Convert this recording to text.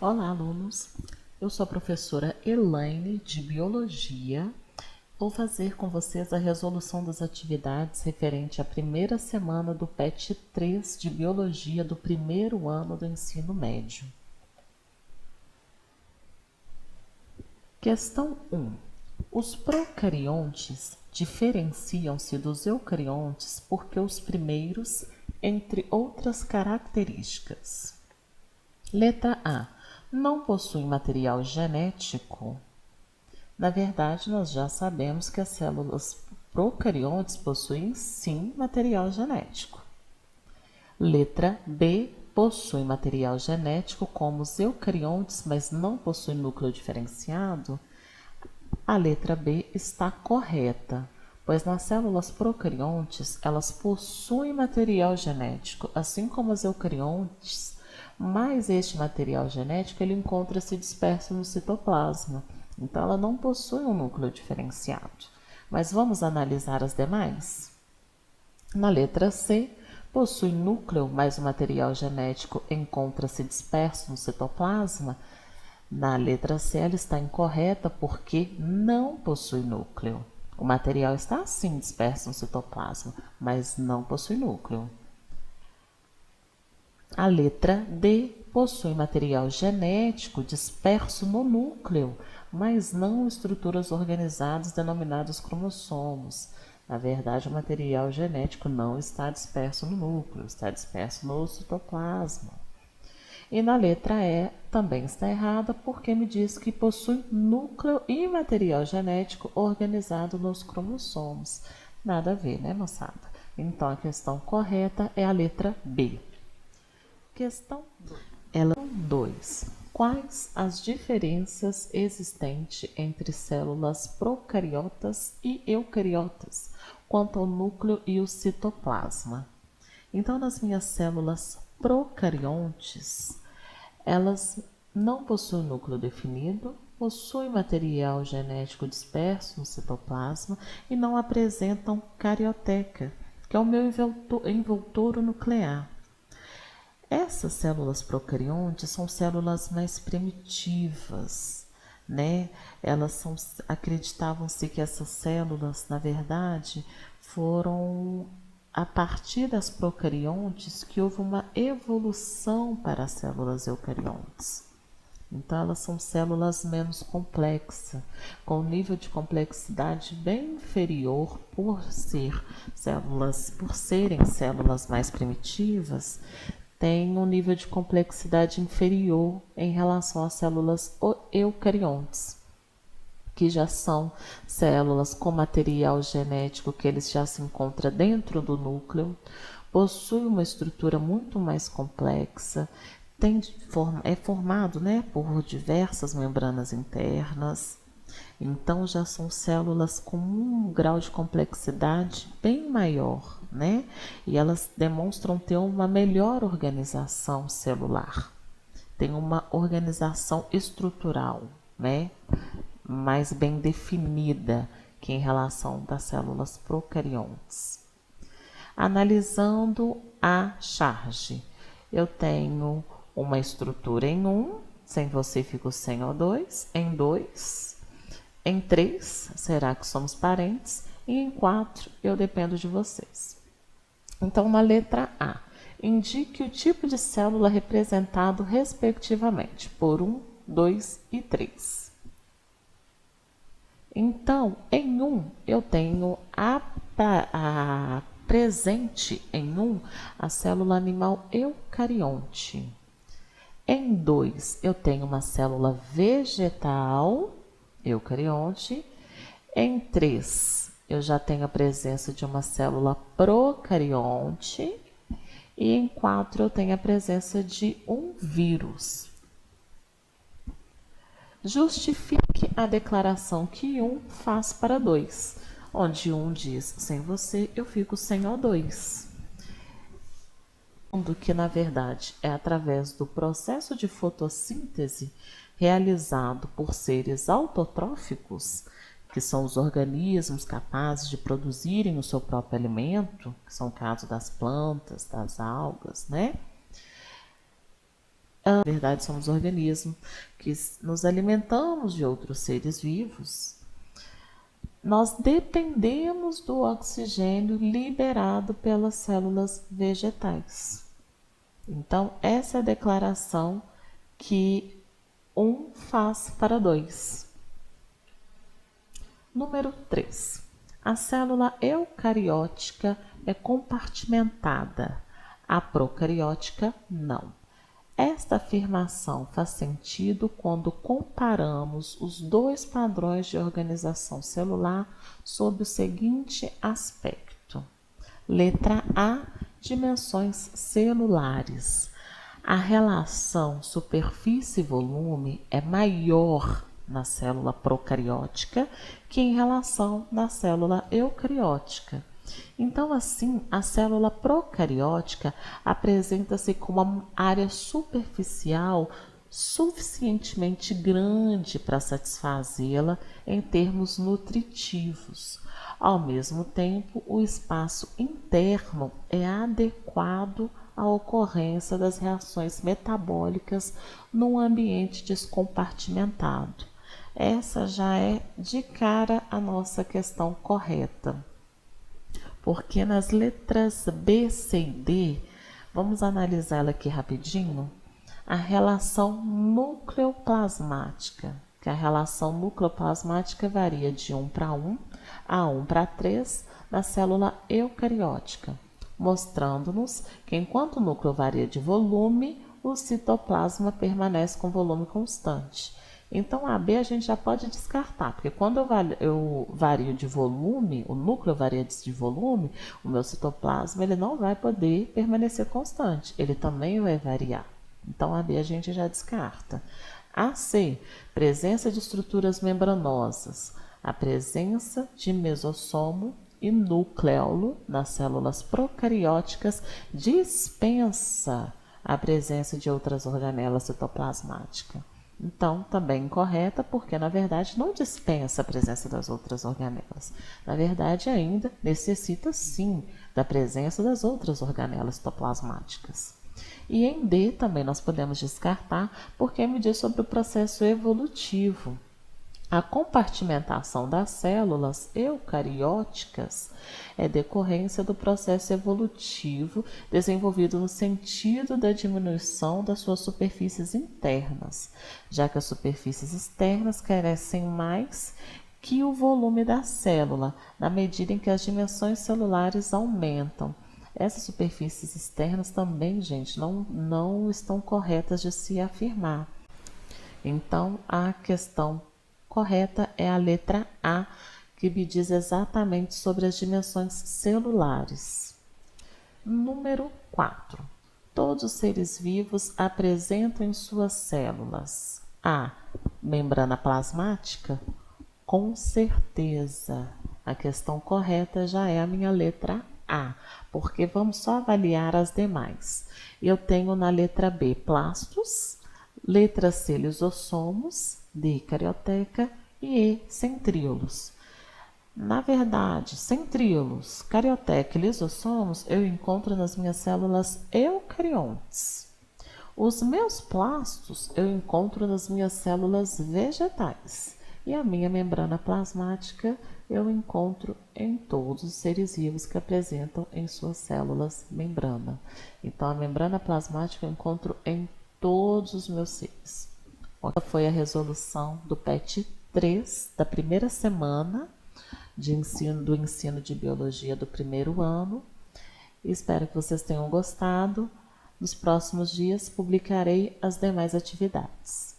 Olá, alunos! Eu sou a professora Elaine, de Biologia. Vou fazer com vocês a resolução das atividades referente à primeira semana do PET 3 de Biologia do primeiro ano do ensino médio. Questão 1. Os procariontes diferenciam-se dos eucariontes porque os primeiros, entre outras características. Letra A. Não possuem material genético. Na verdade, nós já sabemos que as células procariontes possuem sim material genético. Letra B. Possuem material genético como os eucariontes, mas não possuem núcleo diferenciado. A letra B está correta, pois nas células procariontes elas possuem material genético, assim como as eucariontes, mas este material genético ele encontra-se disperso no citoplasma, então ela não possui um núcleo diferenciado. Mas vamos analisar as demais? Na letra C, possui núcleo, mas o material genético encontra-se disperso no citoplasma. Na letra C, ela está incorreta porque não possui núcleo. O material está sim disperso no citoplasma, mas não possui núcleo. A letra D possui material genético disperso no núcleo, mas não estruturas organizadas denominadas cromossomos. Na verdade, o material genético não está disperso no núcleo, está disperso no citoplasma. E na letra E também está errada porque me diz que possui núcleo e material genético organizado nos cromossomos. Nada a ver, né, moçada? Então a questão correta é a letra B. Questão 2. Quais as diferenças existentes entre células procariotas e eucariotas quanto ao núcleo e o citoplasma? Então, nas minhas células procariontes, elas não possuem núcleo definido, possuem material genético disperso no citoplasma e não apresentam carioteca, que é o meu envoltório nuclear. Essas células procariontes são células mais primitivas, né? Acreditavam-se que essas células, na verdade, foram a partir das procariontes que houve uma evolução para as células eucariontes. Então, elas são células menos complexas, com um nível de complexidade bem inferior por serem células mais primitivas, tem um nível de complexidade inferior em relação às células eucariontes, que já são células com material genético que eles já se encontra dentro do núcleo, possui uma estrutura muito mais complexa, é formado, né, por diversas membranas internas. Então já são células com um grau de complexidade bem maior, né? E elas demonstram ter uma melhor organização celular. Tem uma organização estrutural, né? Mais bem definida que em relação das células procariontes. Analisando a charge, eu tenho uma estrutura em 1, sem você fico sem O2, em 2, em 3, será que somos parentes? E em 4, eu dependo de vocês. Então, na letra A, indique o tipo de célula representado respectivamente por 1, 2 e 3. Então, em 1, eu tenho presente em 1 a célula animal eucarionte. Em 2, eu tenho uma célula vegetal eucarionte. Em 3, eu já tenho a presença de uma célula procarionte. E em 4, eu tenho a presença de um vírus. Justifique a declaração que 1 faz para 2, onde 1 diz sem você, eu fico sem O2. Que na verdade é através do processo de fotossíntese realizado por seres autotróficos, que são os organismos capazes de produzirem o seu próprio alimento, que são o caso das plantas, das algas, né? Na verdade, somos organismos que nos alimentamos de outros seres vivos. Nós dependemos do oxigênio liberado pelas células vegetais. Então, essa é a declaração que 1 faz para 2. Número 3. A célula eucariótica é compartimentada, a procariótica não. Esta afirmação faz sentido quando comparamos os dois padrões de organização celular sob o seguinte aspecto. Letra A, dimensões celulares. A relação superfície-volume é maior na célula procariótica que em relação na célula eucariótica. Então, assim, a célula procariótica apresenta-se com uma área superficial suficientemente grande para satisfazê-la em termos nutritivos. Ao mesmo tempo, o espaço interno é adequado à ocorrência das reações metabólicas num ambiente descompartimentado. Essa já é de cara a nossa questão correta. Porque nas letras B, C e D, vamos analisá-la aqui rapidinho, a relação nucleoplasmática, que a relação nucleoplasmática varia de 1 para 1 a 1 para 3 na célula eucariótica, mostrando-nos que enquanto o núcleo varia de volume, o citoplasma permanece com volume constante. Então, a B a gente já pode descartar, porque quando eu vario de volume, o núcleo varia de volume, o meu citoplasma ele não vai poder permanecer constante, ele também vai variar. Então, a B a gente já descarta. A C, presença de estruturas membranosas, a presença de mesossomo e nucleolo nas células procarióticas dispensa a presença de outras organelas citoplasmáticas. Então, também incorreta, porque na verdade não dispensa a presença das outras organelas. Na verdade, ainda necessita sim da presença das outras organelas citoplasmáticas. E em D também nós podemos descartar, porque me diz sobre o processo evolutivo. A compartimentação das células eucarióticas é decorrência do processo evolutivo desenvolvido no sentido da diminuição das suas superfícies internas, já que as superfícies externas crescem mais que o volume da célula, na medida em que as dimensões celulares aumentam. Essas superfícies externas também, gente, não estão corretas de se afirmar. Então, a questão correta é a letra A, que me diz exatamente sobre as dimensões celulares. Número 4. Todos os seres vivos apresentam em suas células a membrana plasmática? Com certeza. A questão correta já é a minha letra A, porque vamos só avaliar as demais. Eu tenho na letra B plastos, letra C lisossomos, D carioteca e E centríolos. Na verdade, centríolos, carioteca e lisossomos eu encontro nas minhas células eucariontes. Os meus plastos eu encontro nas minhas células vegetais. E a minha membrana plasmática eu encontro em todos os seres vivos que apresentam em suas células membrana. Então, a membrana plasmática eu encontro em todos os meus seres. Essa foi a resolução do PET 3 da primeira semana do ensino de biologia do primeiro ano. Espero que vocês tenham gostado. Nos próximos dias publicarei as demais atividades.